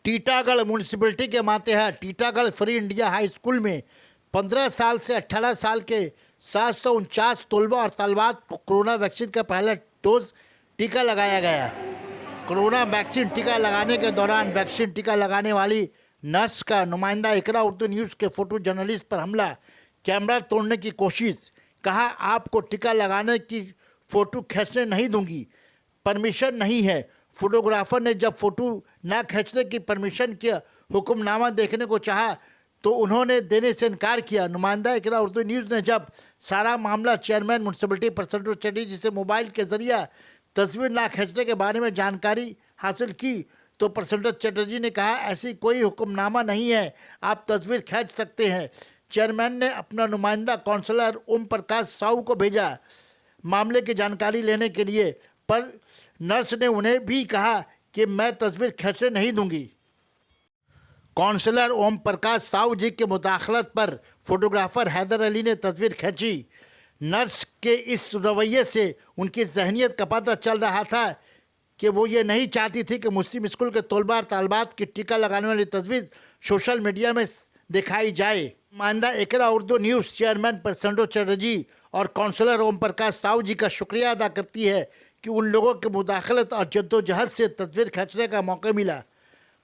Titagarh municipality के मातेहत Titagarh free India high school में 15 साल से 18 साल के 749 तलबा और तलबात को कोरोना वैक्सीन का पहला डोज टीका लगाया गया। कोरोना वैक्सीन टीका लगाने के दौरान वैक्सीन टीका लगाने वाली नर्स का नुमाइंदा इकरा उर्दू न्यूज़ के फोटो जर्नलिस्ट पर हमला, कैमरा तोड़ने की कोशिश, कहा आपको टीका लगाने की फ़ोटो खींचने नहीं दूंगी, परमिशन नहीं है। फोटोग्राफर ने जब फ़ोटो ना खींचने की परमिशन किया, हुक्मनामा देखने को चाहा तो उन्होंने देने से इनकार किया। नुमाइंदा इकरा उर्दू न्यूज़ ने जब सारा मामला चेयरमैन म्यूनसिपलिटी परसेंटो चटर्जी से मोबाइल के ज़रिए तस्वीर ना खींचने के बारे में जानकारी हासिल की तो परसेंटो चटर्जी ने कहा ऐसी कोई हुक्मनामा नहीं है, आप तस्वीर खींच सकते हैं। चेयरमैन ने अपना नुमाइंदा काउंसलर ओम प्रकाश साहू को भेजा मामले की जानकारी लेने के लिए, पर नर्स ने उन्हें भी कहा कि मैं तस्वीर खींचने नहीं दूंगी। काउंसलर ओम प्रकाश साहू जी के मुदाखलत पर फोटोग्राफर हैदर अली ने तस्वीर खींची। नर्स के इस रवैये से उनकी जहनियत का पता चल रहा था कि वो ये नहीं चाहती थी कि मुस्लिम स्कूल के तलबा तालबात की टीका लगाने वाली तस्वीर सोशल मीडिया में दिखाई जाए। माइंदा इकरा उर्दू न्यूज़ चेयरमैन परसेंटो चटर्जी और काउंसलर ओम प्रकाश साहू जी का शुक्रिया अदा करती है कि उन लोगों के मुदाखलत और जद्दोजहद से तस्वीर खींचने का मौका मिला।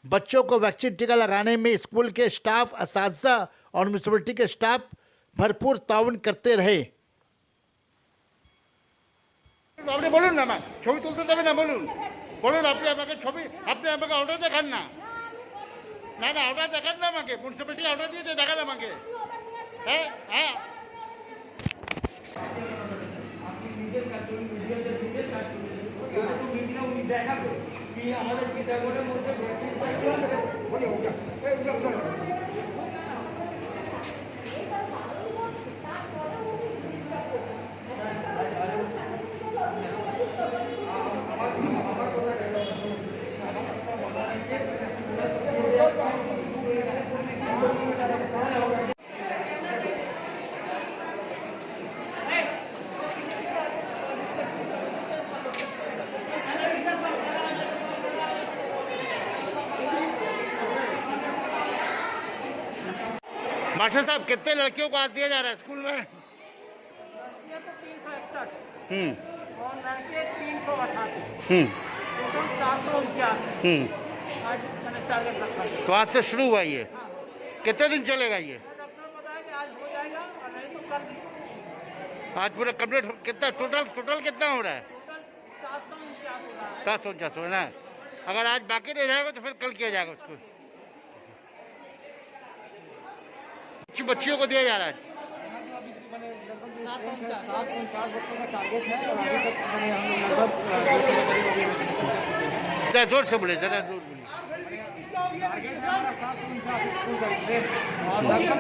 बच्चों को वैक्सीन टीका लगाने में स्कूल के स्टाफ, असातिज़ा और म्यूनिसिपलिटी के स्टाफ भरपूर ताउन करते रहे। আপনি বলুন না, ছবি তুলতে দেবে না, বলুন বলুন আপনি আমাকে ছবি, আপনি আমাকে অর্ডার দেখান না, না না অর্ডার দেখান না আমাকে, মিউনিসিপ্যালিটি অর্ডার দিয়েছে, দেখান আমাকে। হ্যাঁ হ্যাঁ मास्टर साहब कितने लड़कियों को आज दिया जा रहा है स्कूल में? लड़कियां तो 361 और लड़के 388, टोटल 749 आज मैंने टारगेट रखा है। तो आज से शुरू हुआ ये, हाँ। कितने दिन चलेगा ये? डॉक्टर बताया कि आज हो जाएगा और नहीं तो कल। आज पूरा कंप्लीट कितना टोटल कितना हो रहा है? टोटल 749 हो रहा है। 749 हो रहा है। अगर आज बाकी रह जाएगा तो फिर कल किया जाएगा उसको। बच्चियों को दिया जा रहा है। 749 बच्चों का टारगेट है और अभी तक हम लगभग जरा जोर से बोले, जरा जोर बोले। टारगेट है हमारा 749 स्कूल का इसमें और लगभग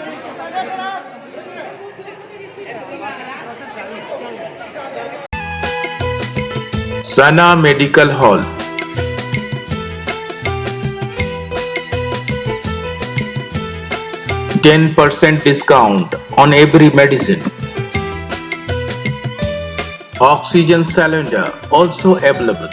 Sana Medical Hall. 10% discount on every medicine. Oxygen cylinder also available.